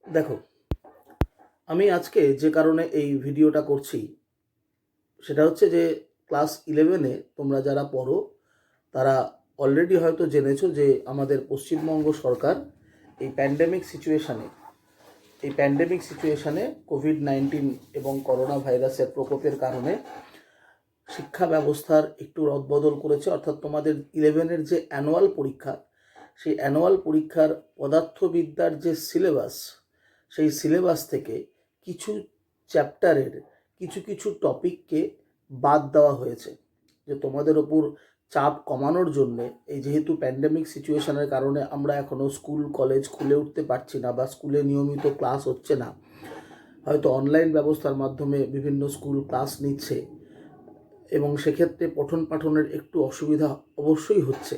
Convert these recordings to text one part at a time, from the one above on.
দেখো, আমি আজকে যে কারণে এই ভিডিওটা করছি সেটা হচ্ছে যে ক্লাস 11-এ তোমরা যারা পড়ো তারা অলরেডি হয়তো জেনেছো যে আমাদের পশ্চিমবঙ্গ সরকার এই প্যান্ডেমিক সিচুয়েশানে কোভিড-19 এবং করোনা ভাইরাসের প্রকোপের কারণে শিক্ষা ব্যবস্থার একটু রদবদল করেছে। অর্থাৎ তোমাদের 11-এর যে অ্যানুয়াল পরীক্ষা, সেই অ্যানুয়াল পরীক্ষার পদার্থবিদ্যার যে সিলেবাস, সেই সিলেবাস থেকে কিছু চ্যাপ্টারের কিছু কিছু টপিককে বাদ দেওয়া হয়েছে। যে তোমাদের ওপর চাপ কমানোর জন্যে, এই যেহেতু প্যান্ডেমিক সিচুয়েশনের কারণে আমরা এখনও স্কুল কলেজ খুলে উঠতে পারছি না বা স্কুলে নিয়মিত ক্লাস হচ্ছে না, হয়তো অনলাইন ব্যবস্থার মাধ্যমে বিভিন্ন স্কুল ক্লাস নিচ্ছে এবং সেক্ষেত্রে পঠন পাঠনের একটু অসুবিধা অবশ্যই হচ্ছে।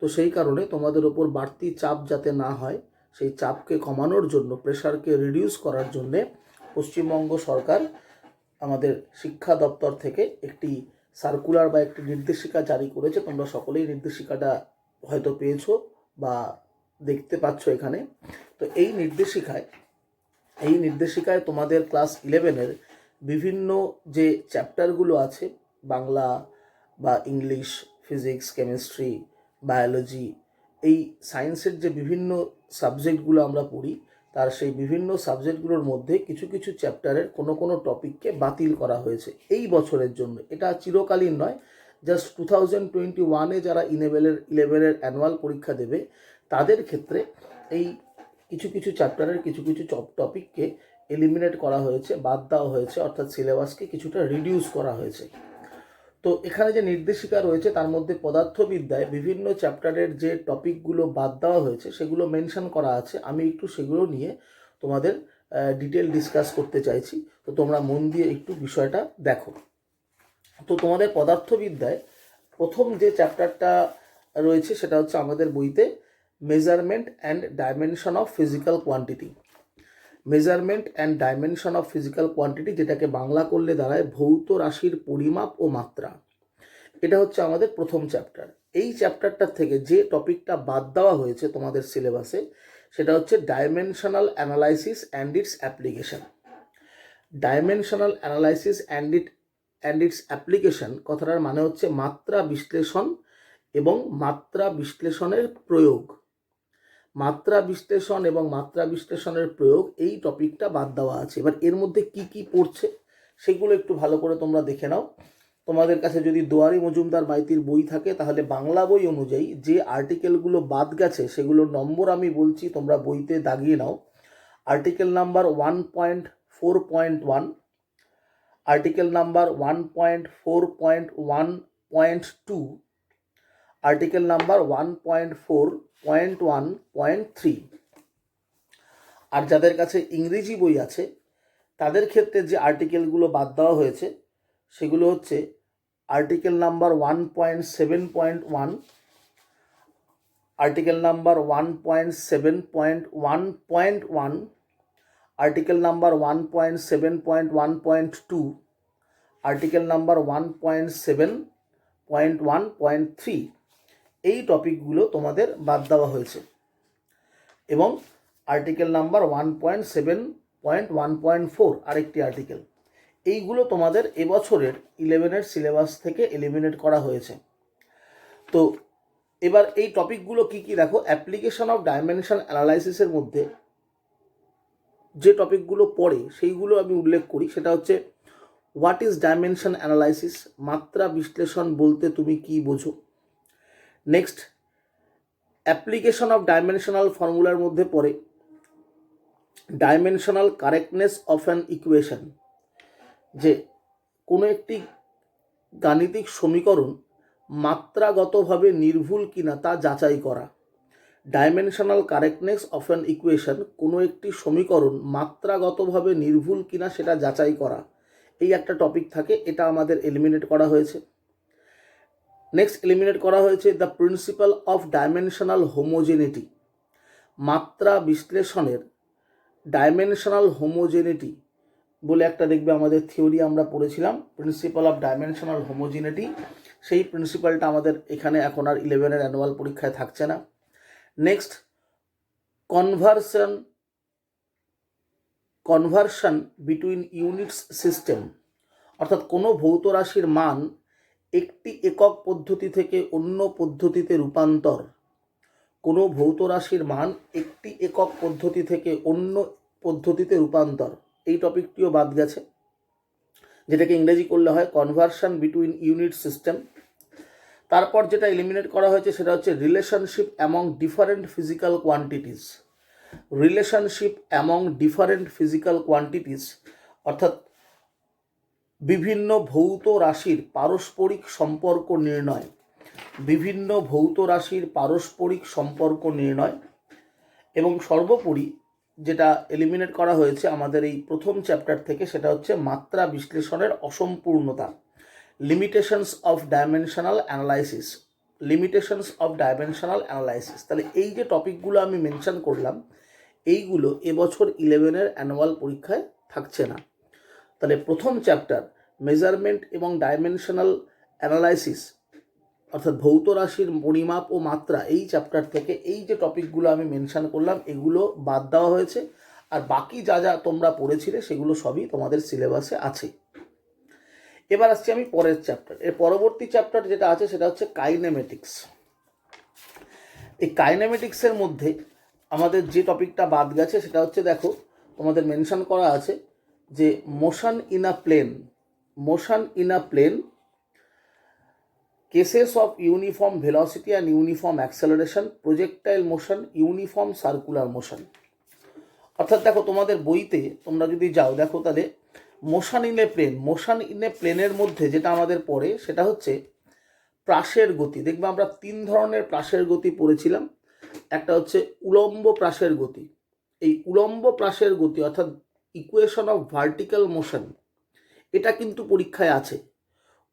তো সেই কারণে তোমাদের ওপর বাড়তি চাপ যাতে না হয়, সেই চাপকে কমানোর জন্য, প্রেশারকে রিডিউস করার জন্যে পশ্চিমবঙ্গ সরকার আমাদের শিক্ষা দপ্তর থেকে একটি সার্কুলার বা একটি নির্দেশিকা জারি করেছে। তোমরা সকলেই নির্দেশিকাটা হয়তো পেয়েছো বা দেখতে পাচ্ছ এখানে। তো এই নির্দেশিকায় তোমাদের ক্লাস 11-এর বিভিন্ন যে চ্যাপ্টারগুলো আছে, বাংলা বা ইংলিশ, ফিজিক্স, কেমিস্ট্রি, বায়োলজি, এই সায়েন্সের যে বিভিন্ন সাবজেক্টগুলো আমরা পড়ি, তার সেই বিভিন্ন সাবজেক্টগুলোর মধ্যে কিছু কিছু চ্যাপ্টারের কোনো কোনো টপিককে বাতিল করা হয়েছে এই বছরের জন্য। এটা চিরকালীন নয়, জাস্ট 2021-এ যারা ইলেভেনের অ্যানুয়াল পরীক্ষা দেবে তাদের ক্ষেত্রে এই কিছু কিছু চ্যাপ্টারের কিছু কিছু টপিককে এলিমিনেট করা হয়েছে, বাদ দেওয়া হয়েছে, অর্থাৎ সিলেবাসকে কিছুটা রিডিউস করা হয়েছে। তো এখানে যে নির্দেশিকা রয়েছে তার মধ্যে পদার্থবিদ্যায় বিভিন্ন চ্যাপ্টারের যে টপিকগুলো বাদ দেওয়া হয়েছে সেগুলো মেনশন করা আছে। আমি একটু সেগুলো নিয়ে তোমাদের ডিটেল ডিসকাস করতে চাইছি, তো তোমরা মন দিয়ে একটু বিষয়টা দেখো। তো তোমাদের পদার্থবিদ্যায় প্রথম যে চ্যাপ্টারটা রয়েছে সেটা হচ্ছে আমাদের বইতে measurement and dimension of physical quantity. Measurement and dimension of physical quantity, যেটাকে বাংলা করলে দাঁড়ায় ভৌত রাশির পরিমাপ ও মাত্রা। এটা হচ্ছে আমাদের প্রথম চ্যাপ্টার। এই চ্যাপ্টারটার থেকে যে টপিকটা বাদ দেওয়া হয়েছে তোমাদের সিলেবাসে সেটা হচ্ছে dimensional analysis and it's application. Dimensional analysis and it's application কথাটার মানে হচ্ছে মাত্রা বিশ্লেষণ এবং মাত্রা বিশ্লেষণের প্রয়োগ। মাত্রা বিশ্লেষণ এবং মাত্রা বিশ্লেষণের প্রয়োগ, এই টপিকটা বাদ দেওয়া আছে। এবার এর মধ্যে কি কি পড়ছে সেগুলো একটু ভালো করে তোমরা দেখে নাও। তোমাদের কাছে যদি দুয়ারি মজুমদার মাইতির বই থাকে তাহলে বাংলা বই অনুযায়ী যে আর্টিকেলগুলো বাদ গেছে সেগুলোর নম্বর আমি বলছি, তোমরা বইতে দাগিয়ে নাও। Article number 1.4.1, article number 1.4.1.2, article number 1.4.1.3। আর যাদের কাছে ইংরেজি বই আছে তাদের ক্ষেত্রে যে আর্টিকেলগুলো বাদ দেওয়া হয়েছে সেগুলো হচ্ছে article number 1.7.1, article number 1.7.1.1, article number 1.7.1.2, article number 1.7.1.3। এই টপিকগুলো তোমাদের বাদ দেওয়া হয়েছে। এবং আর্টিকেল নাম্বার 1.7.1.4 আরেকটি আর্টিকেল। এইগুলো তোমাদের এবছরের 11-এর সিলেবাস থেকে এলিমিনেট করা হয়েছে। তো এবার এই টপিকগুলো কি কি দেখো। অ্যাপ্লিকেশন অফ ডাইমেনশন অ্যানালাইসিসের মধ্যে যে টপিকগুলো পড়ে সেইগুলো আমি উল্লেখ করি। সেটা হচ্ছে হোয়াট ইজ ডাইমেনশন অ্যানালাইসিস, মাত্রা বিশ্লেষণ বলতে তুমি কি বোঝো। নেক্সট, অ্যাপ্লিকেশন অফ ডাইমেনশনাল ফর্মুলার মধ্যে পড়ে dimensional correctness of an equation, যে কোনো একটি গাণিতিক সমীকরণ মাত্রাগতভাবে নির্ভুল কিনা তা যাচাই করা। Dimensional correctness of an equation, কোনো একটি সমীকরণ মাত্রাগতভাবে নির্ভুল কিনা সেটা যাচাই করা, এই একটা টপিক থাকে। এটা আমাদের এলিমিনেট করা হয়েছে। নেক্সট এলিমিনেট করা হয়েছে the principal of dimensional homogeneity. মাত্রা বিশ্লেষণের ডাইমেনশনাল হোমোজেনিটি বলে একটা দেখবে আমাদের থিওরি আমরা পড়েছিলাম, প্রিন্সিপাল অফ ডাইমেনশনাল হোমোজেনিটি। সেই প্রিন্সিপালটা আমাদের এখানে এখন আর 11-এর অ্যানুয়াল পরীক্ষায় থাকছে না। Next, conversion conversion between units system, অর্থাৎ কোনো ভৌত রাশির মান একটি একক পদ্ধতি থেকে অন্য পদ্ধতিতে রূপান্তর, কোনো ভৌত রাশির মান একটি একক পদ্ধতি থেকে অন্য পদ্ধতিতে রূপান্তর, এই টপিকটিও বাদ গেছে, যেটাকে ইংরেজি করলে হয় কনভার্সন বিটুইন ইউনিট সিস্টেম। তারপর যেটা এলিমিনেট করা হয়েছে সেটা হচ্ছে relationship among different physical quantities. Relationship among different physical quantities অর্থাৎ বিভিন্ন ভৌত রাশির পারস্পরিক সম্পর্ক নির্ণয়, বিভিন্ন ভৌত রাশির পারস্পরিক সম্পর্ক নির্ণয়। এবং সর্বোপরি যেটা এলিমিনেট করা হয়েছে আমাদের এই প্রথম চ্যাপ্টার থেকে সেটা হচ্ছে মাত্রা বিশ্লেষণের অসম্পূর্ণতা, limitations of dimensional analysis, limitations of dimensional analysis. তাহলে এই যে টপিকগুলো আমি মেনশন করলাম এইগুলো এবছর 11-এর অ্যানুয়াল পরীক্ষায় থাকছে না। তাহলে প্রথম চ্যাপ্টার মেজারমেন্ট এবং ডাইমেনশনাল অ্যানালাইসিস অর্থাৎ ভৌত রাশির পরিমাপ ও মাত্রা, এই চ্যাপ্টার থেকে এই যে টপিকগুলো আমি মেনশন করলাম এগুলো বাদ দেওয়া হয়েছে, আর বাকি যা যা তোমরা পড়েছিলে সেগুলো সবই তোমাদের সিলেবাসে আছে। এবার আসছি আমি পরের চ্যাপ্টার। এর পরবর্তী চ্যাপ্টার যেটা আছে সেটা হচ্ছে কাইনেমেটিক্স। এই কাইনেমেটিক্সের মধ্যে আমাদের যে টপিকটা বাদ গেছে সেটা হচ্ছে, দেখো তোমাদের মেনশন করা আছে যে motion in a plane, motion in a plane, cases of uniform velocity and uniform acceleration, projectile motion, uniform circular motion. অর্থাৎ দেখো তোমাদের বইতে তোমরা যদি যাও দেখো তাহলে motion in a plane, motion in a প্লেনের মধ্যে যেটা আমাদের পড়ে সেটা হচ্ছে প্রাসের গতি। দেখবে আমরা 3 ধরনের প্রাসের গতি পড়েছিলাম। একটা হচ্ছে উলম্ব প্রাসের গতি, এই উলম্ব প্রাসের গতি অর্থাৎ ইকুয়েশন অফ ভার্টিক্যাল মোশন, এটা কিন্তু পরীক্ষায় আছে।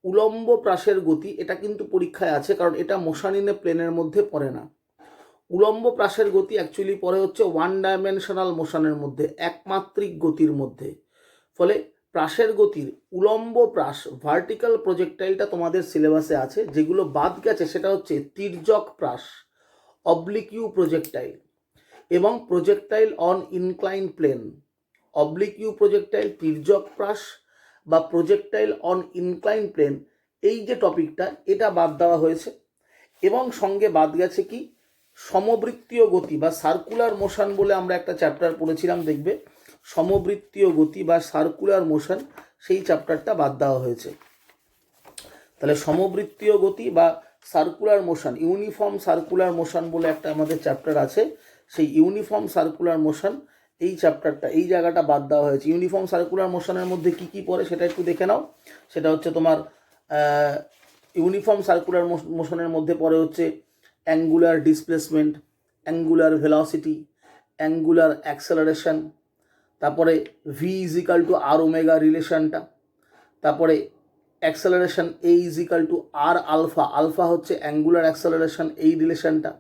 উলম্ব প্রাসের গতি এটা কিন্তু পরীক্ষায় আছে, কারণ এটা মোশন ইন এ প্লেনের মধ্যে পড়ে না। উলম্ব প্রাসের গতি অ্যাকচুয়ালি পড়ে হচ্ছে ওয়ান ডাইমেনশনাল মোশনের মধ্যে, একমাত্রিক গতির মধ্যে। ফলে প্রাসের গতির উলম্ব প্রাস, ভার্টিক্যাল প্রজেক্টাইলটা তোমাদের সিলেবাসে আছে। যেগুলো বাদ গেছে সেটা হচ্ছে তির্যক প্রাস, অবলিকিউ প্রজেক্টাইল এবং projectile on incline plane. Oblique projectile, তির্যক প্রাস বা প্রজেক্টাইল অন ইনক্লাইন প্লেন, এই যে টপিকটা এটা বাদ দেওয়া হয়েছে। এবং সঙ্গে বাদ গেছে কি সমবৃত্তীয় গতি বা সার্কুলার মোশন বলে আমরা একটা চ্যাপ্টার পড়েছিলাম, দেখবে সমবৃত্তীয় গতি বা সার্কুলার মোশন, সেই চ্যাপ্টারটা বাদ দেওয়া হয়েছে। তাহলে সমবৃত্তীয় গতি বা circular motion, uniform circular motion বলে একটা আমাদের চ্যাপ্টার আছে, সেই ইউনিফর্ম সার্কুলার মোশন এই চ্যাপ্টারটা, এই জায়গাটা বাদ দেওয়া হয়েছে। ইউনিফর্ম সার্কুলার মোশনের মধ্যে কি কি পড়ে সেটা একটু দেখে নাও। সেটা হচ্ছে তোমার ইউনিফর্ম সার্কুলার মোশনের মধ্যে পড়ে হচ্ছে angular displacement, angular velocity, angular acceleration, তারপরে ভি ইজিক্যাল টু আর ওমেগা রিলেশনটা, তারপরে অ্যাক্সেলারেশন এ ইজিক্যাল টু আর আলফা, আলফা হচ্ছে অ্যাঙ্গুলার অ্যাক্সেলারেশন, এই রিলেশনটা,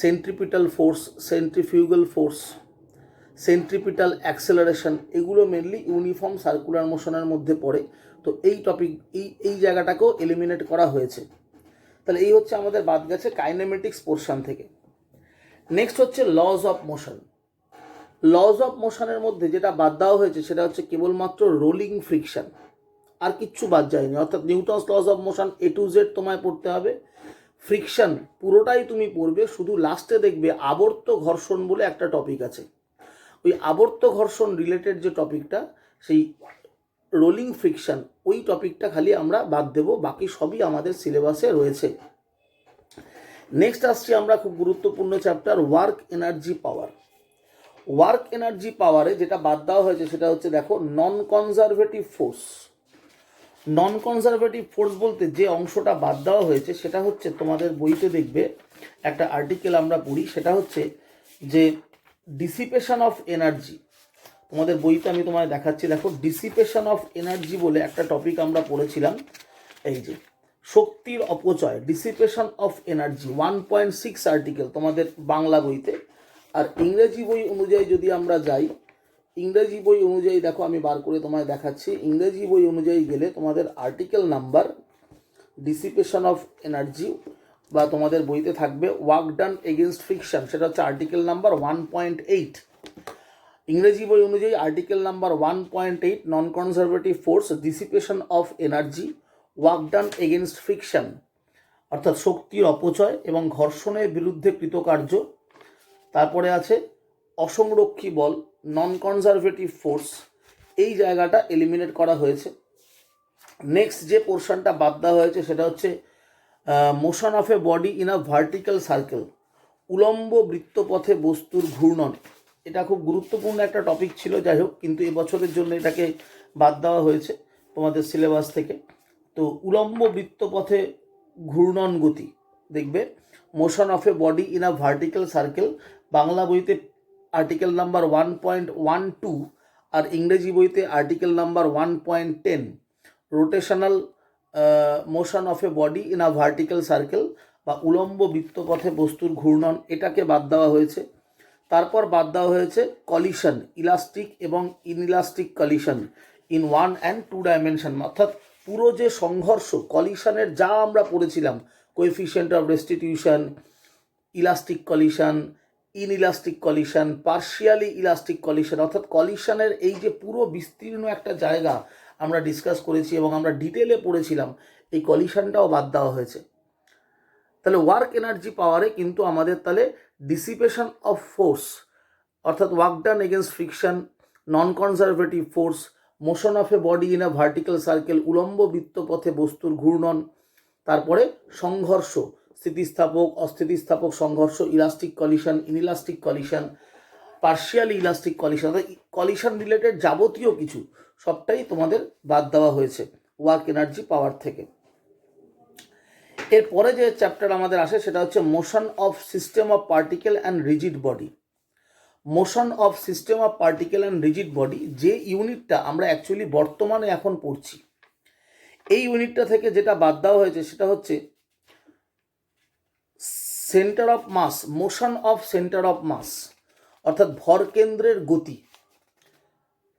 centripetal force, centrifugal force, centripetal acceleration, এগুলো মেনলি ইউনিফর্ম সার্কুলার মোশনের মধ্যে পড়ে। তো এই টপিক এই জায়গাটাকেও এলিমিনেট করা হয়েছে। তাহলে এই হচ্ছে আমাদের বাদ গেছে কাইনেমেটিক্স পোর্শন থেকে। নেক্সট হচ্ছে laws of motion. Laws of মোশনের মধ্যে যেটা বাদ দেওয়া হয়েছে সেটা হচ্ছে কেবলমাত্র রোলিং ফ্রিকশন, আর কিচ্ছু বাদ যায়নি। অর্থাৎ Newton's laws of motion A to Z তোমায় পড়তে হবে, ফ্রিকশন পুরোটাই তুমি পড়বে, শুধু লাস্টে দেখবে আবর্ত ঘর্ষণ বলে একটা টপিক আছে। ওই আবর্ত ঘর্ষণ রিলেটেড যে টপিকটা, সেই রোলিং ফ্রিকশন, ওই টপিকটা খালি আমরা বাদ দেব, বাকি সবই আমাদের সিলেবাসে রয়েছে। নেক্সট আসছি আমরা খুব গুরুত্বপূর্ণ চ্যাপ্টার ওয়ার্ক এনার্জি পাওয়ার। ওয়ার্ক এনার্জি পাওয়ারে যেটা বাদ দেওয়া হয়েছে সেটা হচ্ছে, দেখো নন কনজারভেটিভ ফোর্স। নন কনজারভেটিভ ফোর্স বলতে যে অংশটা বাদ দেওয়া হয়েছে সেটা হচ্ছে, তোমাদের বইতে দেখবে একটা আর্টিকেল আমরা পড়ি, সেটা হচ্ছে যে ডিসিপেশন অফ এনার্জি। তোমাদের বইতে আমি তোমায় দেখাচ্ছি, দেখো ডিসিপেশন অফ এনার্জি বলে একটা টপিক আমরা পড়েছিলাম। এই যে শক্তির অপচয়, ডিসিপেশন অফ এনার্জি 1.6 আর্টিকেল তোমাদের বাংলা বইতে। আর ইংরেজি বই অনুযায়ী যদি আমরা যাই, ইংরেজি বই অনুযায়ী দেখো আমি বার করে তোমায় দেখাচ্ছি। ইংরেজি বই অনুযায়ী গেলে তোমাদের article number dissipation of energy বা তোমাদের বইতে থাকবে ওয়ার্ক ডান এগেনস্ট ফ্রিকশন, সেটা হচ্ছে আর্টিকেল নাম্বার 1.8। ইংরেজি বই অনুযায়ী article number 1.8 non conservative force dissipation of energy work done against friction, অর্থাৎ শক্তির অপচয় এবং ঘর্ষণের বিরুদ্ধে কৃতকার্য। তারপরে আছে অসংরক্ষী বল, নন কনজারভেটিভ ফোর্স, এই জায়গাটা এলিমিনেট করা হয়েছে। নেক্সট যে পোর্শনটা বাদ দেওয়া হয়েছে সেটা হচ্ছে motion of a body in a vertical circle, উলম্ব বৃত্তপথে বস্তুর ঘূর্ণন। এটা খুব গুরুত্বপূর্ণ একটা টপিক ছিল, যাই হোক, কিন্তু এবছরের জন্য এটাকে বাদ দেওয়া হয়েছে তোমাদের সিলেবাস থেকে। তো উলম্ব বৃত্তপথে ঘূর্ণন গতি দেখবে, motion of a body in a vertical circle, Bangla বইতে আর্টিকেল নাম্বার 1.12 আর ইংরেজি বইতে article number 1.10 rotational motion of a body in a vertical circle বা উলম্ব বৃত্তপথে বস্তুর ঘূর্ণন, এটাকে বাদ দেওয়া হয়েছে। তারপর বাদ দেওয়া হয়েছে কলিশন, ইলাস্টিক এবং inelastic collision in 1 and 2 dimension, অর্থাৎ পুরো যে সংঘর্ষ কলিশনের যা আমরা পড়েছিলাম, coefficient of restitution, elastic collision, inelastic collision, partially elastic collision, অর্থাৎ কলিশনের এই যে পুরো বিস্তীর্ণ একটা জায়গা আমরা ডিসকাস করেছি এবং আমরা ডিটেলে পড়েছিলাম, এই কলিশনটাও বাদ দেওয়া হয়েছে। তাহলে ওয়ার্ক এনার্জি পাওয়ারে কিন্তু আমাদের তাহলে ডিসিপেশন অফ ফোর্স, অর্থাৎ work done against friction, non conservative force, motion of a body in a vertical circle, উলম্ব বৃত্তপথে বস্তুর ঘূর্ণন, তারপরে সংঘর্ষ, স্থিতিস্থাপক অস্থিতিস্থাপক সংঘর্ষ, elastic collision, inelastic collision, partially elastic collision, অর্থাৎ কলিশন রিলেটেড যাবতীয় কিছু সবটাই তোমাদের বাদ দেওয়া হয়েছে ওয়ার্ক এনার্জি পাওয়ার থেকে। এরপরে যে চ্যাপ্টার আমাদের আসে সেটা হচ্ছে motion of system of particle and rigid body. Motion of system of particle and rigid body, যে ইউনিটটা আমরা অ্যাকচুয়ালি বর্তমানে এখন পড়ছি, এই ইউনিটটা থেকে যেটা বাদ দেওয়া হয়েছে সেটা হচ্ছে centre of mass, motion of centre of mass, অর্থাৎ ভরকেন্দ্রের গতি।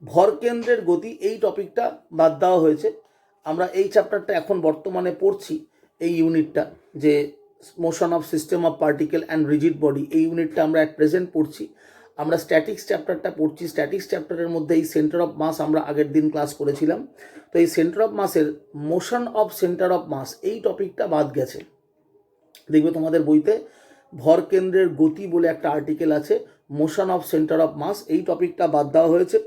ভরকেন্দ্রের গতি এই টপিকটা বাদ দেওয়া হয়েছে। আমরা এই চ্যাপ্টারটা এখন বর্তমানে পড়ছি, এই ইউনিটটা যে motion of system of particle and rigid body, এই ইউনিটটা আমরা অ্যাট প্রেজেন্ট পড়ছি। আমরা স্ট্যাটিক্স চ্যাপ্টারটা পড়ছি। স্ট্যাটিক্স চ্যাপ্টারের মধ্যে এই সেন্টার অফ মাস আমরা আগের দিন ক্লাস করেছিলাম। তো এই সেন্টার অফ মাসের motion of centre of mass এই টপিকটা বাদ গেছে। দেখবে তোমাদের বইতে ভরকেন্দ্রের গতি বলে একটা আর্টিকেল আছে, motion of centre of mass, এই টপিকটা বাদ দেওয়া হয়েছে।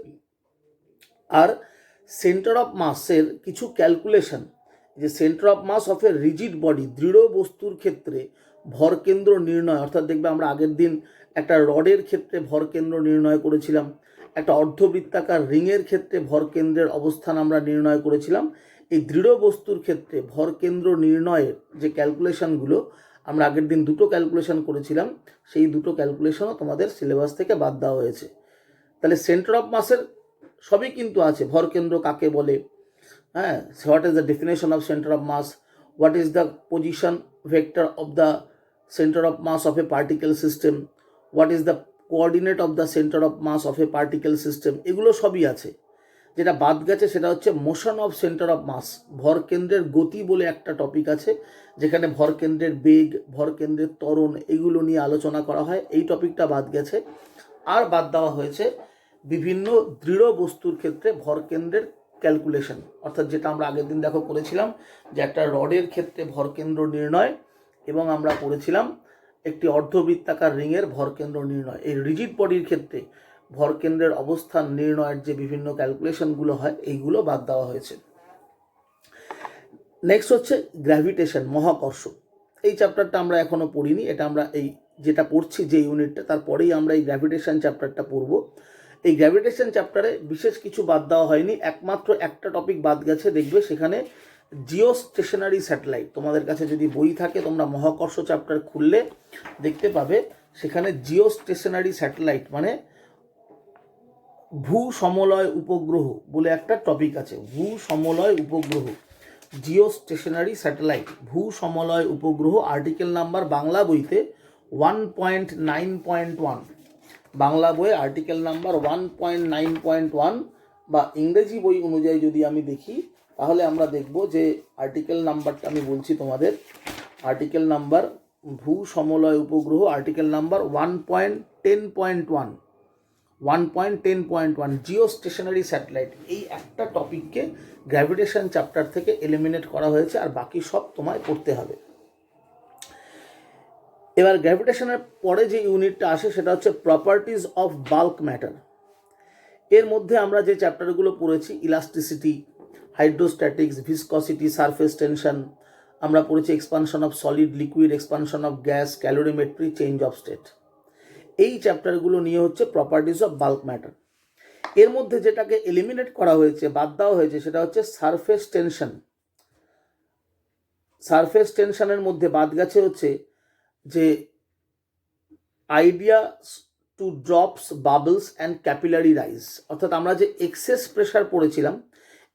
আর সেন্টার অফ মাসের কিছু ক্যালকুলেশন, যে centre of mass of a rigid body, দৃঢ় বস্তুর ক্ষেত্রে ভরকেন্দ্র নির্ণয়, অর্থাৎ দেখবে আমরা আগের দিন একটা রডের ক্ষেত্রে ভরকেন্দ্র নির্ণয় করেছিলাম, একটা অর্ধবৃত্তাকার রিংয়ের ক্ষেত্রে ভরকেন্দ্রের অবস্থান আমরা নির্ণয় করেছিলাম। এই দৃঢ় বস্তুর ক্ষেত্রে ভরকেন্দ্র নির্ণয়ের যে ক্যালকুলেশনগুলো আমরা আগের দিন দুটো ক্যালকুলেশন করেছিলাম, সেই দুটো ক্যালকুলেশনও তোমাদের সিলেবাস থেকে বাদ দেওয়া হয়েছে। তাহলে সেন্টার অফ মাসের সবই কিন্তু আছে, ভরকেন্দ্র কাকে বলে, হ্যাঁ, what is the definition of centre of mass, what is the position vector of the centre of mass of a particle system, what is the coordinate of the centre of mass of a particle system, এগুলো সবই আছে। যেটা বাদ গেছে সেটা হচ্ছে motion of centre of mass, ভরকেন্দ্রের গতি বলে একটা টপিক আছে, যেখানে ভরকেন্দ্রের বেগ, ভরকেন্দ্রের ত্বরণ, এগুলো নিয়ে আলোচনা করা হয়। এই টপিকটা বাদ গেছে। আর বাদ দেওয়া হয়েছে বিভিন্ন দৃঢ় বস্তুর ক্ষেত্রে ভরকেন্দ্রের ক্যালকুলেশন, অর্থাৎ যেটা আমরা আগের দিন দেখো করেছিলাম যে একটা রডের ক্ষেত্রে ভরকেন্দ্র নির্ণয়, এবং আমরা পড়েছিলাম একটি অর্ধবৃত্তাকার রিংয়ের ভরকেন্দ্র নির্ণয়। এই রিজিড বডির ক্ষেত্রে ভরকেন্দ্রের অবস্থান নির্ণয়ের যে বিভিন্ন ক্যালকুলেশনগুলো হয়, এইগুলো বাদ দেওয়া হয়েছে। নেক্সট হচ্ছে গ্র্যাভিটেশন, মহাকর্ষ। এই চ্যাপ্টারটা আমরা এখনও পড়িনি, এটা আমরা এই যেটা পড়ছি যে ইউনিটটা, তারপরেই আমরা এই গ্র্যাভিটেশন চ্যাপ্টারটা পড়ব। এই গ্র্যাভিটেশন চ্যাপ্টারে বিশেষ কিছু বাদ দেওয়া হয়নি, একমাত্র একটা টপিক বাদ গেছে। দেখবে সেখানে জিও স্টেশনারি স্যাটেলাইট, তোমাদের কাছে যদি বই থাকে তোমরা মহাকর্ষ চ্যাপ্টার খুললে দেখতে পাবে সেখানে জিও স্টেশনারি স্যাটেলাইট মানে ভূ সমলয় উপগ্রহ বলে একটা টপিক আছে। ভূ সমলয় উপগ্রহ, জিও স্টেশনারি স্যাটেলাইট, ভূ সমলয় উপগ্রহ, আর্টিকেল নাম্বার বাংলা বইতে 1.9.1, বাংলা বই আর্টিকেল নাম্বার 1.9.1, বা ইংরেজি বই অনুযায়ী যদি আমি দেখি তাহলে আমরা দেখব যে আর্টিকেল নাম্বারটা আমি বলছি তোমাদের, আর্টিকেল নাম্বার ভূ সমলয় উপগ্রহ, article number 1.10.1, 1.10.1 geostationary satellite, এই একটা টপিককে গ্র্যাভিটেশন চ্যাপ্টার থেকে এলিমিনেট করা হয়েছে, আর বাকি সব তোমায় পড়তে হবে। এবার গ্র্যাভিটেশনের পরে যে ইউনিটটা আসে সেটা হচ্ছে প্রপার্টিজ অফ বাল্ক ম্যাটার। এর মধ্যে আমরা যে চ্যাপ্টারগুলো পড়েছি, elasticity, hydrostatics, viscosity, surface tension, আমরা পড়েছি expansion of solid liquid, expansion of gas, calorimetry, change of state. এই চ্যাপ্টারগুলো নিয়ে হচ্ছে প্রপার্টিজ অফ বাল্ক ম্যাটার। এর মধ্যে যেটাকে এলিমিনেট করা হয়েছে, বাদ দেওয়া হয়েছে, সেটা হচ্ছে সারফেস টেনশন। সারফেস টেনশনের মধ্যে বাদ গেছে হচ্ছে যে idea to drops, bubbles and capillary rise, অর্থাৎ আমরা যে এক্সেস প্রেশার পড়েছিলাম,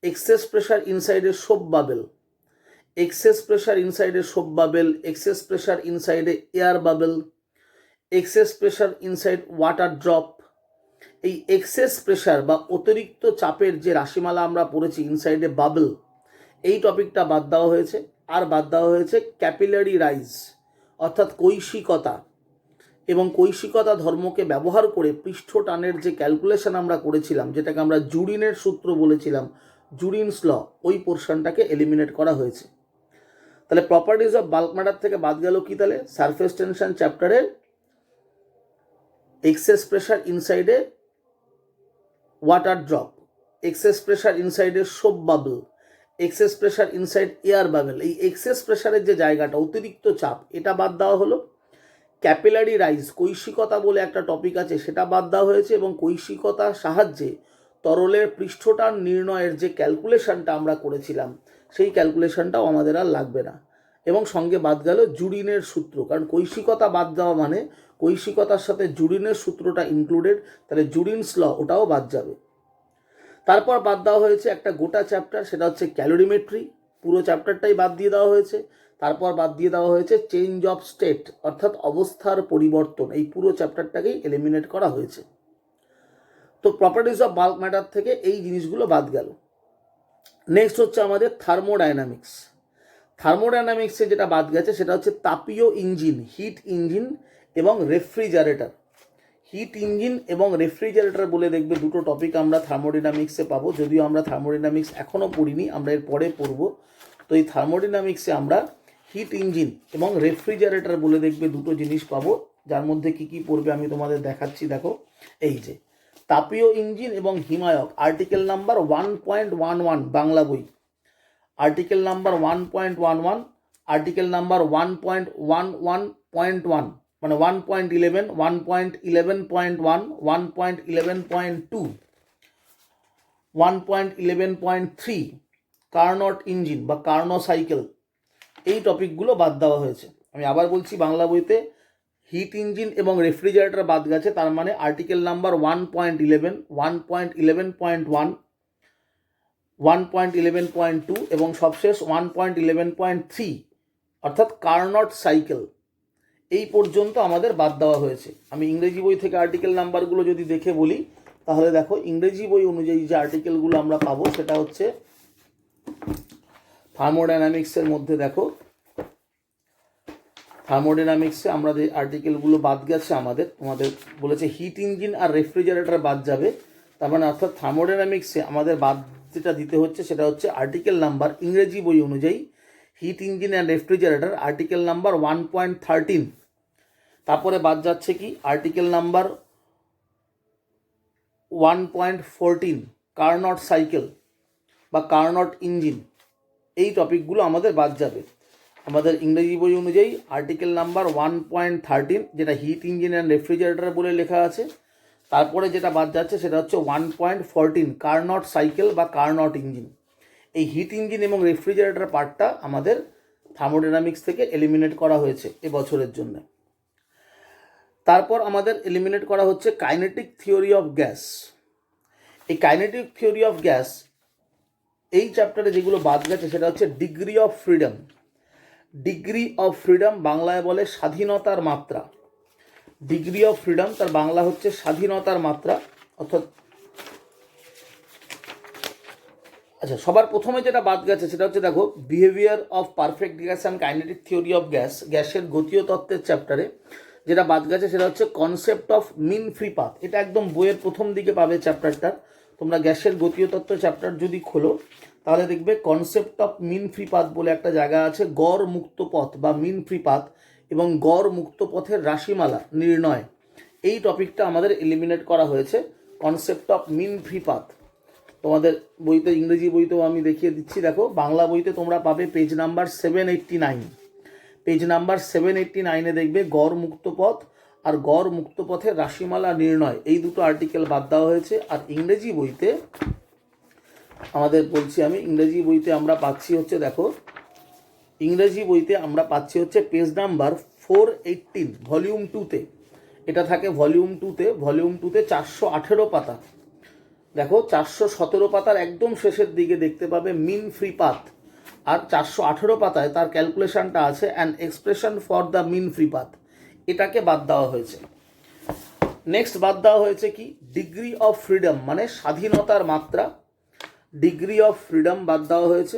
excess pressure inside a soap bubble, excess pressure inside a soap bubble, excess pressure inside a air bubble, excess pressure inside water drop. এই এক্সেস প্রেশার বা অতিরিক্ত চাপের যে রাশিমালা আমরা পড়েছি ইনসাইডে বাবেল, এই টপিকটা বাদ দেওয়া হয়েছে। আর বাদ দেওয়া হয়েছে ক্যাপিলারি রাইজ, অর্থাৎ কৈশিকতা, এবং কৈশিকতা ধর্মকে ব্যবহার করে পৃষ্ঠ টানের যে ক্যালকুলেশন আমরা করেছিলাম, যেটাকে আমরা জুরিনের সূত্র বলেছিলাম, জুরিনস ল, ওই পোর্শনটাকে এলিমিনেট করা হয়েছে। তাহলে প্রপার্টিজ অফ বাল্ক ম্যাটার থেকে বাদ গেল কি? তাহলে সারফেস টেনশন চ্যাপ্টারের excess pressure inside a water drop, excess pressure inside a soap bubble, excess pressure inside air bubble. এই এক্সেস প্রেশারের যে জায়গাটা, অতিরিক্ত চাপ, এটা বাদ দেওয়া হলো। ক্যাপিলারি রাইজ, কৈশিকতা বলে একটা টপিক আছে, সেটা বাদ দেওয়া হয়েছে, এবং কৈশিকতার সাহায্যে তরলের পৃষ্ঠটান নির্ণয়ের যে ক্যালকুলেশনটা আমরা করেছিলাম, সেই ক্যালকুলেশনটাও আমাদের আর লাগবে না। এবং সঙ্গে বাদ গেল জুরিনের সূত্র, কারণ কৈশিকতা বাদ দেওয়া মানে কৈশিকতার সাথে জুরিনের সূত্রটা ইনক্লুডেড, তাহলে জুরিনস ল ওটাও বাদ যাবে। তারপর বাদ দেওয়া হয়েছে একটা গোটা চ্যাপ্টার, সেটা হচ্ছে ক্যালোরিমেট্রি, পুরো চ্যাপ্টারটাই বাদ দিয়ে দেওয়া হয়েছে। তারপর বাদ দিয়ে দেওয়া হয়েছে চেঞ্জ অফ স্টেট, অর্থাৎ অবস্থার পরিবর্তন, এই পুরো চ্যাপ্টারটাকেই এলিমিনেট করা হয়েছে। তো প্রপার্টিজ অফ বাল্ক ম্যাটার থেকে এই জিনিসগুলো বাদ গেল। নেক্সট হচ্ছে আমাদের থার্মোডাইনামিক্স। থার্মোডাইনামিক্সে যেটা বাদ গেছে সেটা হচ্ছে তাপীয় ইঞ্জিন, হিট ইঞ্জিন এবং রেফ্রিজারেটর। হিট ইঞ্জিন এবং রেফ্রিজারেটর বলে দেখবে দুটো টপিক আমরা থার্মোডাইনামিক্সে পাবো, যদিও আমরা থার্মোডাইনামিক্স এখনও পড়িনি, আমরা এর পরে পড়বো। তো এই থার্মোডাইনামিক্সে আমরা হিট ইঞ্জিন এবং রেফ্রিজারেটর বলে দেখবে দুটো জিনিস পাবো, যার মধ্যে কি কি পড়বে আমি তোমাদের দেখাচ্ছি। দেখো, এই যে তাপীয় ইঞ্জিন এবং হিমায়ক, আর্টিকেল নাম্বার 1.11 বাংলা বই, আর্টিকেল নাম্বার 1.11, আর্টিকেল নাম্বার 1.11.1, মানে 1.11, 1.11.1, 1.11.2, 1.11.3 কার্নট ইঞ্জিন বা কার্নো সাইকেল, এই টপিকগুলো বাদ দেওয়া হয়েছে। আমি আবার বলছি, বাংলা বইতে হিট ইঞ্জিন এবং রেফ্রিজারেটর বাদ গেছে, তার মানে আর্টিকেল নাম্বার 1.11, 1.11.1, 1.11.2 এবং সবশেষ 1.11.3, অর্থাৎ কার্নট সাইকেল, এই পর্যন্ত আমাদের বাদ দেওয়া হয়েছে। আমি ইংরেজি বই থেকে আর্টিকেল নাম্বারগুলো যদি দেখে বলি, তাহলে দেখো ইংরেজি বই অনুযায়ী যে আর্টিকেলগুলো আমরা পাবো সেটা হচ্ছে থার্মোডাইনামিক্সের মধ্যে, দেখো থার্মোডাইনামিক্সে আমরা যে আর্টিকেলগুলো বাদ গেছে আমাদের, তোমাদের বলেছে হিট ইঞ্জিন আর রেফ্রিজারেটর বাদ যাবে, তার মানে অর্থাৎ থার্মোডাইনামিক্সে আমাদের বাদ যেটা দিতে হচ্ছে সেটা হচ্ছে আর্টিকেল নাম্বার ইংরেজি বই অনুযায়ী hit engine and refrigerator article number 1.13। তারপরে বাদ যাচ্ছে কি আর্টিকেল নাম্বার 1.14 কার্নট সাইকেল বা কার্নট ইঞ্জিন, এই টপিকগুলো আমাদের বাদ যাবে। আমাদের ইংরেজি বই অনুযায়ী আর্টিকেল নাম্বার 1.13, যেটা হিট ইঞ্জিন অ্যান্ড রেফ্রিজারেটর বলে লেখা আছে, তারপরে যেটা বাদ যাচ্ছে সেটা হচ্ছে 1.14 কার্নট সাইকেল বা কার্নট ইঞ্জিন। এই হিট ইঞ্জিন এবং রেফ্রিজারেটর পার্টটা আমাদের থার্মোডাইনামিক্স থেকে এলিমিনেট করা হয়েছে এবছরের জন্য। তারপর আমাদের এলিমিনেট করা হচ্ছে কাইনেটিক থিওরি অফ গ্যাস। এই কাইনেটিক থিওরি অফ গ্যাস এই চ্যাপ্টারে যেগুলো বাদ গেছে সেটা হচ্ছে degree of freedom. Degree of freedom বাংলায় বলে স্বাধীনতার মাত্রা। ডিগ্রি অফ ফ্রিডম তার বাংলা হচ্ছে স্বাধীনতার মাত্রা, অর্থাৎ আচ্ছা, সবার প্রথমে যেটা বাদ গেছে সেটা হচ্ছে দেখো behaviour of perfect gas and kinetic theory of gas. গ্যাসের গতীয় তত্ত্বের চ্যাপ্টারে যেটা বাদ গেছে সেটা হচ্ছে concept of mean free path. এটা একদম বইয়ের প্রথম দিকে পাবে চ্যাপ্টারটার। তোমরা গ্যাসের গতীয় তত্ত্ব চ্যাপ্টার যদি খোলো তাহলে দেখবে concept of mean free path বলে একটা জায়গা আছে, গড় মুক্ত পথ বা মিন ফ্রি পাথ এবং গড় মুক্ত পথের রাশিমালা নির্ণয়, এই টপিকটা আমাদের এলিমিনেট করা হয়েছে concept of mean free path. তোমাদের বইতে, ইংরেজি বইতেও আমি দেখিয়ে দিচ্ছি, দেখো বাংলা বইতে তোমরা পাবে পেজ নাম্বার 789। পেজ নাম্বার 789-এ দেখবে গড় মুক্ত পথ আর গড় মুক্ত পথের রাশিমালা নির্ণয়, এই দুটো আর্টিকেল বাদ দেওয়া হয়েছে। আর ইংরেজি বইতে আমাদের বলছি আমি, ইংরেজি বইতে আমরা পাচ্ছি হচ্ছে, দেখো ইংরেজি বইতে আমরা পাচ্ছি হচ্ছে পেজ নাম্বার 418 ভলিউম 2-তে। এটা থাকে ভলিউম 2-তে, ভলিউম 2-তে 418 পাতা। দেখো 417 পাতার একদম শেষের দিকে দেখতে পাবে মিন ফ্রি পাথ, আর 418 পাতায় তার ক্যালকুলেশনটা আছে an expression for the mean free path, এটাকে বাদ দেওয়া হয়েছে। নেক্সট বাদ দেওয়া হয়েছে কি, ডিগ্রি অফ ফ্রিডম মানে স্বাধীনতার মাত্রা, ডিগ্রি অফ ফ্রিডম বাদ দেওয়া হয়েছে।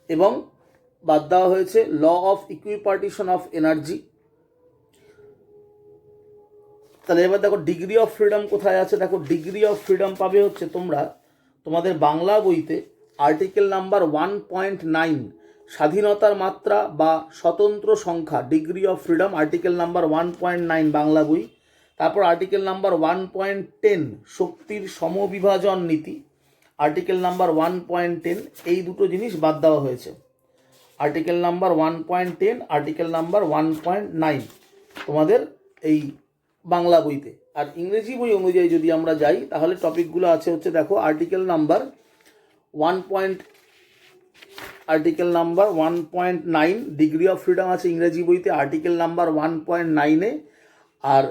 এবং বাদ দেওয়া হয়েছে ল অফ ইকুইপার্টিশন অফ এনার্জি। তাহলে এবার দেখো ডিগ্রি অফ ফ্রিডম কোথায় আছে, দেখো ডিগ্রি অফ ফ্রিডম পাবে হচ্ছে তোমরা তোমাদের বাংলা বইতে আর্টিকেল নাম্বার 1.9 স্বাধীনতার মাত্রা বা স্বতন্ত্র সংখ্যা, degree of freedom article number 1.9 Bangla বই। তারপর আর্টিকেল নাম্বার 1.10 শক্তির সমবিভাজন নীতি, আর্টিকেল নাম্বার 1.10, এই দুটো জিনিস বাদ দেওয়া হয়েছে। আর্টিকেল নাম্বার 1.10, আর্টিকেল নাম্বার 1.9 তোমাদের এই বাংলা বইতে। আর ইংরেজি বই অনুযায়ী যদি আমরা যাই তাহলে টপিকগুলো আছে হচ্ছে, দেখো article number 1.9 degree of freedom আছে ইংরেজি বইতে আর্টিকেল নাম্বার 1.9-এ, আর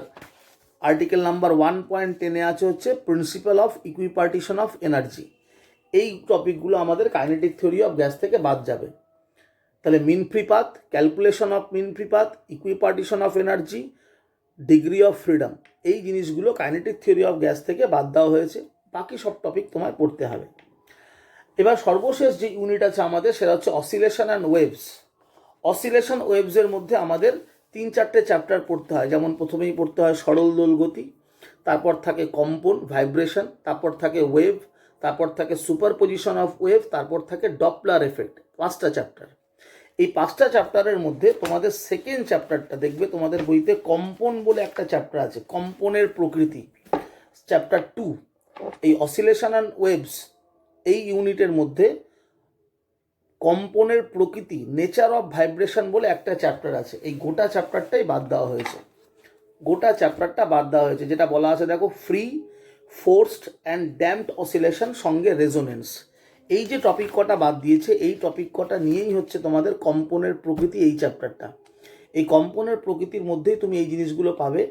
আর্টিকেল নাম্বার 1.10-এ আছে হচ্ছে প্রিন্সিপাল অফ ইকুইপার্টিশন অফ এনার্জি। এই টপিকগুলো আমাদের কাইনেটিক থিওরি অফ গ্যাস থেকে বাদ যাবে। তাহলে mean free path, calculation of mean free path, equipartition of energy, degree of freedom, এই জিনিসগুলো কাইনেটিক থিওরি অফ গ্যাস থেকে বাদ দেওয়া হয়েছে। বাকি সব টপিক তোমায় পড়তে হবে। এবার সর্বশেষ যে ইউনিট আছে আমাদের সেটা হচ্ছে অসিলেশন অ্যান্ড ওয়েভস। অসিলেশন ওয়েভসের মধ্যে আমাদের 3-4টে চ্যাপ্টার পড়তে হয়। যেমন প্রথমেই পড়তে হয় সরল দোল গতি, তারপর থাকে কম্পন ভাইব্রেশন, তারপর থাকে ওয়েভ, তারপর থাকে সুপারপজিশন অফ ওয়েভ, তারপর থাকে ডপলার এফেক্ট। 5টা চ্যাপ্টার। এই 5টা চ্যাপ্টারের মধ্যে তোমাদের সেকেন্ড চ্যাপ্টারটা দেখবে তোমাদের বইতে কম্পন বলে একটা চ্যাপ্টার আছে, কম্পনের প্রকৃতি, চ্যাপ্টার 2। এই অসিলেশন অ্যান্ড ওয়েভস এই ইউনিটের মধ্যে কম্পনের প্রকৃতি, নেচার অফ ভাইব্রেশন বলে একটা চ্যাপ্টার আছে। এই গোটা চ্যাপ্টারটাই বাদ দেওয়া হয়েছে, গোটা চ্যাপ্টারটা বাদ দেওয়া হয়েছে। যেটা বলা আছে দেখো, free, forced and damped oscillation সঙ্গে রেজোনেন্স, এই যে টপিক কটা বাদ দিয়েছে এই টপিক কটা নিয়েই হচ্ছে তোমাদের কম্পনের প্রকৃতি এই চ্যাপ্টারটা। এই কম্পনের প্রকৃতির মধ্যেই তুমি এই জিনিসগুলো পাবে।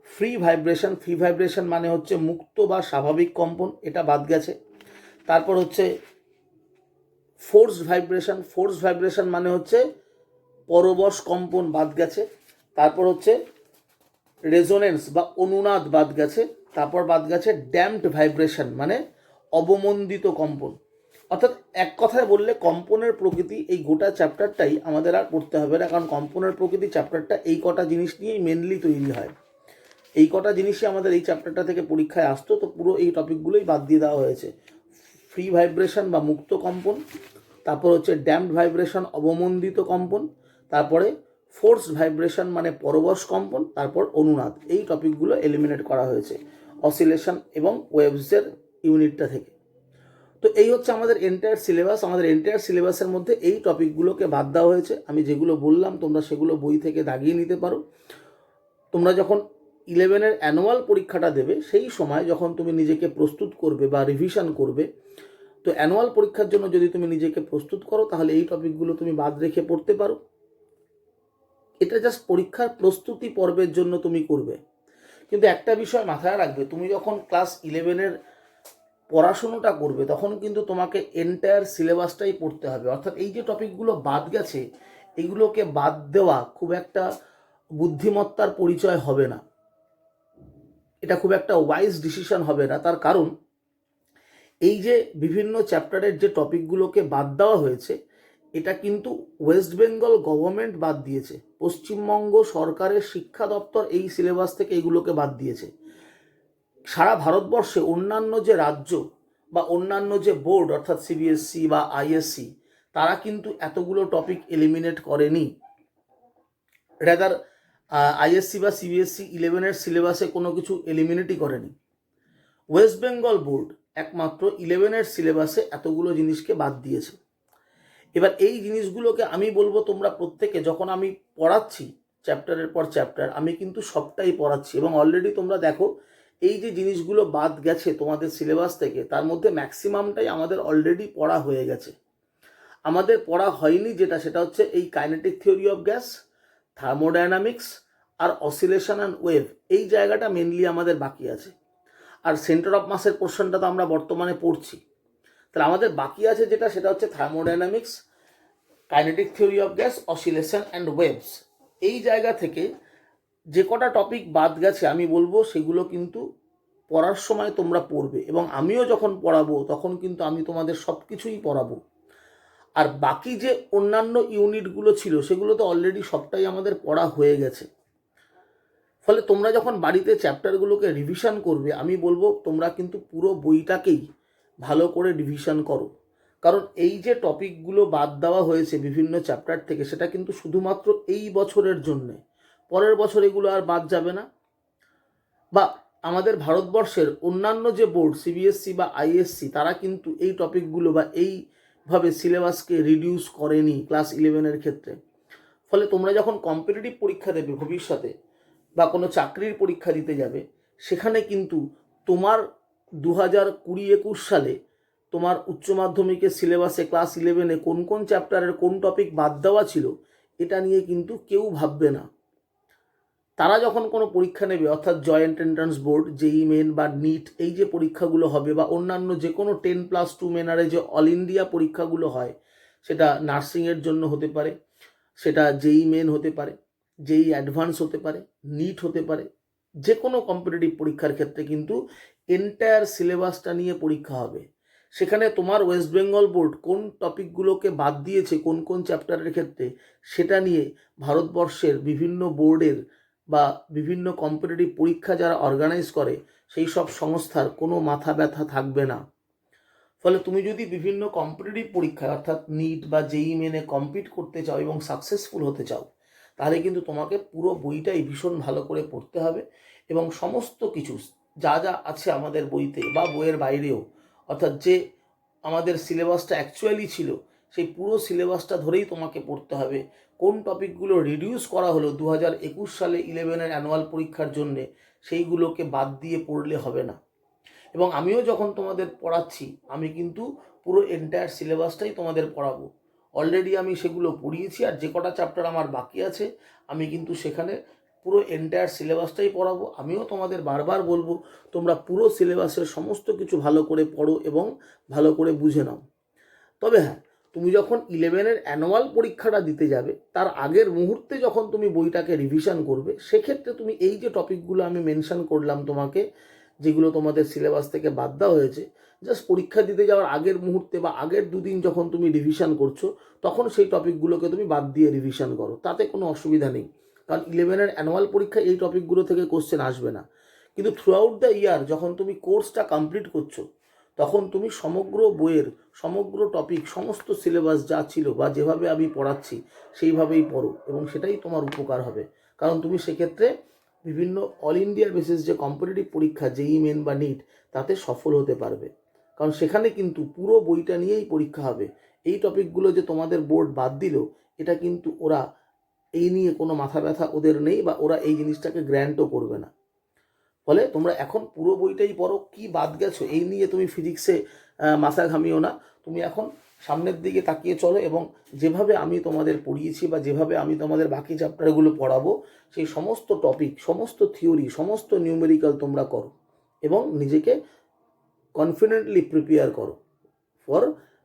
ফ্রি ভাইব্রেশন, ফ্রি ভাইব্রেশন মানে হচ্ছে মুক্ত বা স্বাভাবিক কম্পন, এটা বাদ গেছে। তারপর হচ্ছে ফোর্স ভাইব্রেশন, ফোর্স ভাইব্রেশন মানে হচ্ছে পরবশ কম্পন, বাদ গেছে। তারপর হচ্ছে রেজোনেন্স বা অনুনাদ বাদ গেছে। তারপর বাদ গেছে ড্যাম্পড ভাইব্রেশন মানে অবমন্দিত কম্পন। অর্থাৎ এক কথায় বললে কম্পনের প্রকৃতি এই গোটা চ্যাপ্টারটাই আমাদের আর পড়তে হবে না, কারণ কম্পনের প্রকৃতি চ্যাপ্টারটা এই কটা জিনিস নিয়েই মেনলি তৈরি হয়। এই কটা জিনিসই আমাদের এই চ্যাপ্টারটা থেকে পরীক্ষায় আসতো, তো পুরো এই টপিকগুলোই বাদ দিয়ে দেওয়া হয়েছে। ফ্রি ভাইব্রেশন বা মুক্ত কম্পন, তারপর হচ্ছে ড্যাম্পড ভাইব্রেশন অবমন্দিত কম্পন, তারপরে ফোর্স ভাইব্রেশন মানে পরবশ কম্পন, তারপর অনুনাদ, এই টপিকগুলো এলিমিনেট করা হয়েছে অসিলেশন এবং ওয়েভসের ইউনিটটা থেকে। তো এই হচ্ছে আমাদের এন্টায়ার সিলেবাস। আমাদের এন্টায়ার সিলেবাসের মধ্যে এই টপিকগুলোকে বাদ দেওয়া হয়েছে। আমি যেগুলো বললাম তোমরা সেগুলো বই থেকে দাগিয়ে নিতে পারো। তোমরা যখন 11-এর অ্যানুয়াল পরীক্ষাটা দেবে সেই সময় যখন তুমি নিজেকে প্রস্তুত করবে বা রিভিশন করবে, তো অ্যানুয়াল পরীক্ষার জন্য যদি তুমি নিজেকে প্রস্তুত করো তাহলে এই টপিকগুলো তুমি বাদ রেখে পড়তে পারো। এটা জাস্ট পরীক্ষার প্রস্তুতি পর্বের জন্য তুমি করবে। কিন্তু একটা বিষয় মাথায় রাখবে, তুমি যখন ক্লাস 11-এর পড়াশুনোটা করবে তখন কিন্তু তোমাকে এন্টায়ার সিলেবাসটাই পড়তে হবে। অর্থাৎ এই যে টপিকগুলো বাদ গেছে এগুলোকে বাদ দেওয়া খুব একটা বুদ্ধিমত্তার পরিচয় হবে না, এটা খুব একটা ওয়াইজ ডিসিশন হবে না। তার কারণ এই যে বিভিন্ন চ্যাপ্টারের যে টপিকগুলোকে বাদ দেওয়া হয়েছে এটা কিন্তু ওয়েস্ট বেঙ্গল গভর্নমেন্ট বাদ দিয়েছে। পশ্চিমবঙ্গ সরকারের শিক্ষা দপ্তর এই সিলেবাস থেকে এগুলোকে বাদ দিয়েছে। সারা ভারতবর্ষে অন্যান্য যে রাজ্য বা অন্যান্য যে বোর্ড অর্থাৎ সিবিএসসি বা আইএসসি, তারা কিন্তু এতগুলো টপিক এলিমিনেট করেনি। রেদার আইএসসি বা সিবিএসসি 11-এর সিলেবাসে কোনো কিছু এলিমিনেটই করেনি। ওয়েস্ট বেঙ্গল বোর্ড একমাত্র 11-এর সিলেবাসে এতগুলো জিনিসকে বাদ দিয়েছে। এবার এই জিনিসগুলোকে আমি বলবো, তোমরা প্রত্যেকে, যখন আমি পড়াচ্ছি চ্যাপ্টারের পর চ্যাপ্টার, আমি কিন্তু সবটাই পড়াচ্ছি এবং অলরেডি তোমরা দেখো এই যে জিনিসগুলো বাদ গেছে তোমাদের সিলেবাস থেকে, তার মধ্যে ম্যাক্সিমামটাই আমাদের অলরেডি পড়া হয়ে গেছে। আমাদের পড়া হয়নি যেটা, সেটা হচ্ছে এই kinetic theory of gas, thermodynamics আর অসিলেশন অ্যান্ড ওয়েভ। এই জায়গাটা মেনলি আমাদের বাকি আছে। আর সেন্টার অফ মাসের পোর্শনটা তো আমরা বর্তমানে পড়ছি। তাহলে আমাদের বাকি আছে যেটা, সেটা হচ্ছে thermodynamics, kinetic theory of gas, oscillation and waves. এই জায়গা থেকে যে কটা টপিক বাদ গেছে আমি বলবো সেগুলো কিন্তু পড়ার সময় তোমরা পড়বে, এবং আমিও যখন পড়াবো তখন কিন্তু আমি তোমাদের সব কিছুই পড়াবো। আর বাকি যে অন্যান্য ইউনিটগুলো ছিল সেগুলো তো অলরেডি সবটাই আমাদের পড়া হয়ে গেছে। ফলে তোমরা যখন বাড়িতে চ্যাপ্টারগুলোকে রিভিশন করবে, আমি বলবো তোমরা কিন্তু পুরো বইটাকেই ভালো করে রিভিশন করো। কারণ এই যে টপিকগুলো বাদ দেওয়া হয়েছে বিভিন্ন চ্যাপ্টার থেকে, সেটা কিন্তু শুধুমাত্র এই বছরের জন্যে, পরের বছর এগুলো আর বাদ যাবে না। বা আমাদের ভারতবর্ষের অন্যান্য যে বোর্ড সিবিএসসি বা আইএসসি, তারা কিন্তু এই টপিকগুলো বা এইভাবে সিলেবাসকে রিডিউস করেনি ক্লাস 11-এর ক্ষেত্রে। ফলে তোমরা যখন কম্পিটিটিভ পরীক্ষা দেবে ভবিষ্যতে বা কোনো চাকরির পরীক্ষা দিতে যাবে, সেখানে কিন্তু তোমার 2020-21 সালে তোমার উচ্চ মাধ্যমিকের সিলেবাসে ক্লাস 11-এ কোন কোন চ্যাপ্টারের কোন টপিক বাদ দেওয়া ছিল এটা নিয়ে কিন্তু কেউ ভাববে না। তারা যখন কোনো পরীক্ষা নেবে, অর্থাৎ জয়েন্ট এন্ট্রান্স বোর্ড, জেই মেন বা নিট, এই যে পরীক্ষাগুলো হবে, বা অন্যান্য যে কোনো 10+2 ম্যানারে যে অল ইন্ডিয়া পরীক্ষাগুলো হয়, সেটা নার্সিংয়ের জন্য হতে পারে, সেটা জেই মেন হতে পারে, জেই অ্যাডভান্স হতে পারে, নিট হতে পারে, যে কোনো কম্পিটিটিভ পরীক্ষার ক্ষেত্রে কিন্তু এন্টায়ার সিলেবাসটা নিয়ে পরীক্ষা হবে। সেখানে তোমার ওয়েস্ট বেঙ্গল বোর্ড কোন টপিকগুলোকে বাদ দিয়েছে কোন কোন চ্যাপ্টারের ক্ষেত্রে, সেটা নিয়ে ভারতবর্ষের বিভিন্ন বোর্ডের বা বিভিন্ন কম্পিটিটিভ পরীক্ষা যারা অর্গানাইজ করে সেই সব সংস্থার কোনো মাথা ব্যথা থাকবে না। ফলে তুমি যদি বিভিন্ন কম্পিটিটিভ পরীক্ষায় অর্থাৎ নিট বা জেই মেনে কম্পিট করতে চাও এবং সাকসেসফুল হতে চাও, তাহলে কিন্তু তোমাকে পুরো বইটাই ভীষণ ভালো করে পড়তে হবে, এবং সমস্ত কিছু যা যা আছে আমাদের বইতে বা বইয়ের বাইরেও, অর্থাৎ যে আমাদের সিলেবাসটা অ্যাকচুয়ালি ছিল সেই পুরো সিলেবাসটা ধরেই তোমাকে পড়তে হবে। কোন টপিকগুলো রিডিউস করা হলো 2021 সালে 11-এর অ্যানুয়াল পরীক্ষার জন্যে, সেইগুলোকে বাদ দিয়ে পড়লে হবে না। এবং আমিও যখন তোমাদের পড়াচ্ছি, আমি কিন্তু পুরো এন্টায়ার সিলেবাসটাই তোমাদের পড়াবো। অলরেডি আমি সেগুলো পড়িয়েছি, আর যে কটা চ্যাপ্টার আমার বাকি আছে আমি কিন্তু সেখানে পুরো এন্টায়ার সিলেবাসটাই পড়াবো। আমিও তোমাদের বারবার বলবো তোমরা পুরো সিলেবাসের সমস্ত কিছু ভালো করে পড়ো এবং ভালো করে বুঝে নাও। তবে হ্যাঁ, তুমি যখন 11-এর অ্যানুয়াল পরীক্ষাটা দিতে যাবে, তার আগের মুহূর্তে যখন তুমি বইটাকে রিভিশন করবে, সেক্ষেত্রে তুমি এই যে টপিকগুলো আমি মেনশন করলাম তোমাকে, যেগুলো তোমাদের সিলেবাস থেকে বাদ দেওয়া হয়েছে, জাস্ট পরীক্ষা দিতে যাওয়ার আগের মুহূর্তে বা আগের দুদিন যখন তুমি রিভিশন করছো, তখন সেই টপিকগুলোকে তুমি বাদ দিয়ে রিভিশন করো, তাতে কোনো অসুবিধা নেই। কারণ 11-এর অ্যানুয়াল পরীক্ষায় এই টপিকগুলো থেকে কোশ্চেন আসবে না। কিন্তু থ্রু আউট দ্য ইয়ার যখন তুমি কোর্সটা কমপ্লিট করছো, তখন তুমি সমগ্র বইয়ের সমগ্র টপিক, সমস্ত সিলেবাস যা ছিল বা যেভাবে আমি পড়াচ্ছি সেইভাবেই পড়ো, এবং সেটাই তোমার উপকার হবে। কারণ তুমি সেক্ষেত্রে বিভিন্ন অল ইন্ডিয়ার বেসিস যে কম্পিটিটিভ পরীক্ষা জেই মেন বা নিট, তাতে সফল হতে পারবে। কারণ সেখানে কিন্তু পুরো বইটা নিয়েই পরীক্ষা হবে। এই টপিকগুলো যে তোমাদের বোর্ড বাদ দিল, এটা কিন্তু ওরা এই নিয়ে কোনো মাথা ব্যথা ওদের নেই, বা ওরা এই জিনিসটাকে গ্র্যান্টও করবে না। ফলে তোমরা এখন পুরো বইটাই পড়ো, কি বাদ গেছো এই নিয়ে তুমি ফিজিক্সে মাথা ঘামিও না। তুমি এখন সামনের দিকে তাকিয়ে চলো, এবং যেভাবে আমি তোমাদের পড়িয়েছি বা যেভাবে আমি তোমাদের বাকি চ্যাপ্টারগুলো পড়াবো, সেই সমস্ত টপিক, সমস্ত থিওরি, সমস্ত নিউমেরিক্যাল তোমরা করো, এবং নিজেকে কনফিডেন্টলি প্রিপেয়ার করো ফর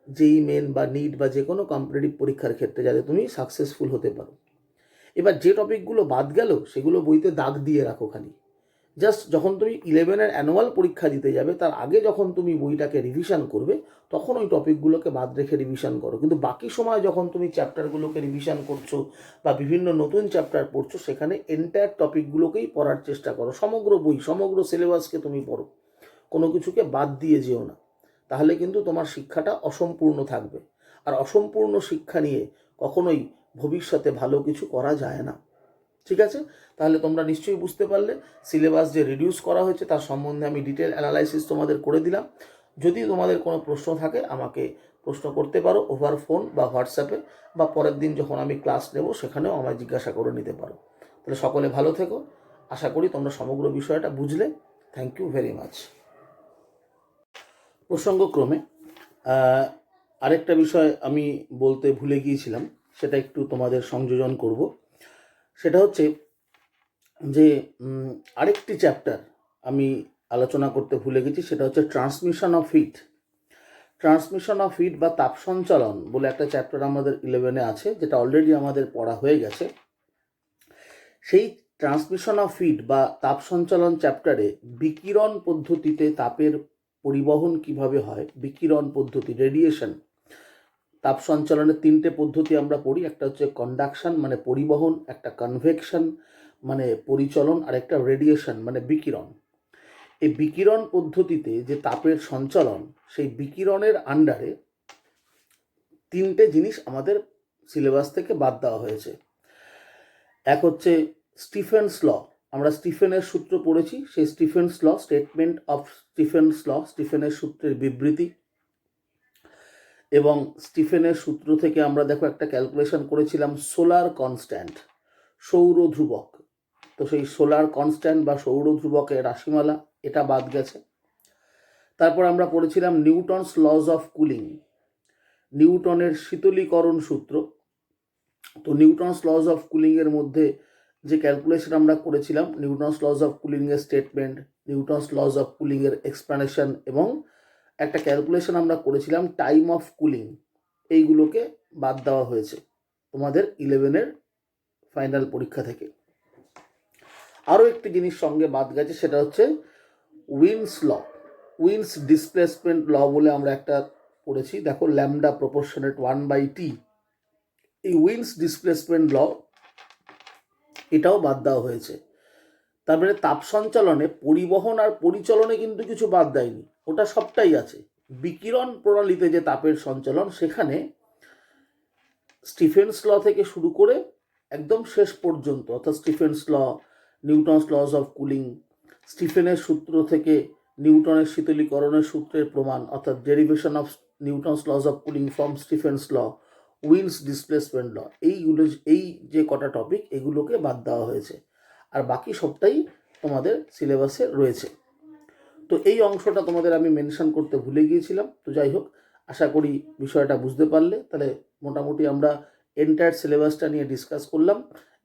জেই মেন বা নিট বা যে কোনো কম্পিটিটিভ পরীক্ষার ক্ষেত্রে, যাতে তুমি সাকসেসফুল হতে পারো। এবার যে টপিকগুলো বাদ গেল সেগুলো বইতে দাগ দিয়ে রাখো খালি, জাস্ট যখন তুমি 11-এর অ্যানুয়াল পরীক্ষা দিতে যাবে তার আগে যখন তুমি বইটাকে রিভিশন করবে তখন ওই টপিকগুলোকে বাদ রেখে রিভিশন করো, কিন্তু বাকি সময় যখন তুমি চ্যাপ্টারগুলোকে রিভিশন করছো বা বিভিন্ন নতুন চ্যাপ্টার পড়ছো সেখানে এন্টায়ার টপিকগুলোকেই পড়ার চেষ্টা করো, সমগ্র বই সমগ্র সিলেবাসকে তুমি পড়ো, কোনো কিছুকে বাদ দিয়ে যেও না, তাহলে কিন্তু তোমার শিক্ষাটা অসম্পূর্ণ থাকবে। আর অসম্পূর্ণ শিক্ষা নিয়ে কখনোই ভবিষ্যতে ভালো কিছু করা যায় না। ঠিক আছে, তাহলে তোমরা নিশ্চয়ই বুঝতে পারলে সিলেবাস যে রিডিউস করা হয়েছে তার সম্বন্ধে আমি ডিটেল অ্যানালাইসিস তোমাদের করে দিলাম। যদি তোমাদের কোনো প্রশ্ন থাকে আমাকে প্রশ্ন করতে পারো ওভার ফোন বা হোয়াটসঅ্যাপে, বা পরের দিন যখন আমি ক্লাস নেব সেখানেও আমায় জিজ্ঞাসা করে নিতে পারো। তাহলে সকলে ভালো থেকো, আশা করি তোমরা সমগ্র বিষয়টা বুঝলে। Thank you very much. প্রসঙ্গক্রমে আরেকটা বিষয় আমি বলতে ভুলে গিয়েছিলাম, সেটা একটু তোমাদের সংযোজন করব। সেটা হচ্ছে যে আরেকটি চ্যাপ্টার আমি আলোচনা করতে ভুলে গেছি, সেটা হচ্ছে transmission of heat. Transmission of heat বা তাপ সঞ্চালন বলে একটা চ্যাপ্টার আমাদের 11-এ আছে, যেটা অলরেডি আমাদের পড়া হয়ে গেছে। সেই ট্রান্সমিশন অফ হিট বা তাপ সঞ্চালন চ্যাপ্টারে বিকিরণ পদ্ধতিতে তাপের পরিবহন কিভাবে হয়, বিকিরণ পদ্ধতি, রেডিয়েশন, তাপ সঞ্চালনের 3টে পদ্ধতি আমরা পড়ি। একটা হচ্ছে কন্ডাকশন মানে পরিবহন, একটা কনভেকশন মানে পরিচলন, আর একটা রেডিয়েশন মানে বিকিরণ। এই বিকিরণ পদ্ধতিতে যে তাপের সঞ্চালন, সেই বিকিরণের আন্ডারে 3টে জিনিস আমাদের সিলেবাস থেকে বাদ দেওয়া হয়েছে। এক হচ্ছে স্টিফেন্স ল, আমরা স্টিফেনের সূত্র পড়েছি, সেই Stefan's law, statement of Stefan's law, স্টিফেনের সূত্রের বিবৃতি। এবং স্টিফেনের সূত্র থেকে আমরা দেখো একটা ক্যালকুলেশন করেছিলাম সোলার কনস্ট্যান্ট, সৌর ধ্রুবক। তো সেই সোলার কনস্ট্যান্ট বা সৌর ধ্রুবকের রাশিমালা, এটা বাদ গেছে। তারপর আমরা পড়েছিলাম নিউটনস লজ অফ কুলিং, নিউটনের শীতলীকরণ সূত্র। তো নিউটনস লজ অফ কুলিংয়ের মধ্যে যে ক্যালকুলেশন আমরা করেছিলাম, নিউটনস লজ অফ কুলিংয়ের স্টেটমেন্ট, নিউটনস লজ অফ কুলিংয়ের এক্সপ্লানেশন, এবং একটা ক্যালকুলেশন আমরা করেছিলাম টাইম অফ কুলিং, এইগুলোকে বাদ দেওয়া হয়েছে তোমাদের 11-এর ফাইনাল পরীক্ষা থেকে। আরও একটি জিনিস সঙ্গে বাদ গেছে, সেটা হচ্ছে উইন্স ল, উইন্স ডিসপ্লেসমেন্ট ল বলে আমরা একটা পড়েছি, দেখো ল্যামডা প্রপোর্শনেট 1/t। এই উইন্স ডিসপ্লেসমেন্ট ল এটাও বাদ দেওয়া হয়েছে। তারপরে তাপ সঞ্চালনে পরিবহন আর পরিচলনে কিন্তু কিছু বাদ দেয়নি, ওটা সবটাই আছে। বিকিরণ প্রণালীতে যে তাপের সঞ্চালন, সেখানে স্টিফেন্স ল থেকে শুরু করে একদম শেষ পর্যন্ত, অর্থাৎ Stefan's law, Newton's laws of cooling, স্টিফেনের সূত্র থেকে নিউটনের শীতলীকরণের সূত্রের প্রমাণ, অর্থাৎ derivation of Newton's laws of cooling from Stefan's law, Wien's displacement law, এই যে কটা টপিক, এগুলোকে বাদ দেওয়া হয়েছে। আর বাকি সবটাই তোমাদের সিলেবাসে রয়েছে। তো এই অংশটা তোমাদের আমি মেনশন করতে ভুলে গিয়েছিলাম। তো যাই হোক, আশা করি বিষয়টা বুঝতে পারলে। তাহলে মোটামুটি আমরা এন্টায়ার সিলেবাসটা নিয়ে ডিসকাস করলাম,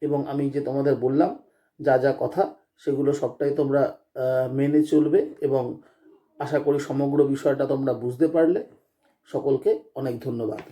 এবং আমি যে তোমাদের বললাম যা যা কথা, সেগুলো সবটাই তোমরা মেনে চলবে, এবং আশা করি সমগ্র বিষয়টা তোমরা বুঝতে পারলে। সকলকে অনেক ধন্যবাদ।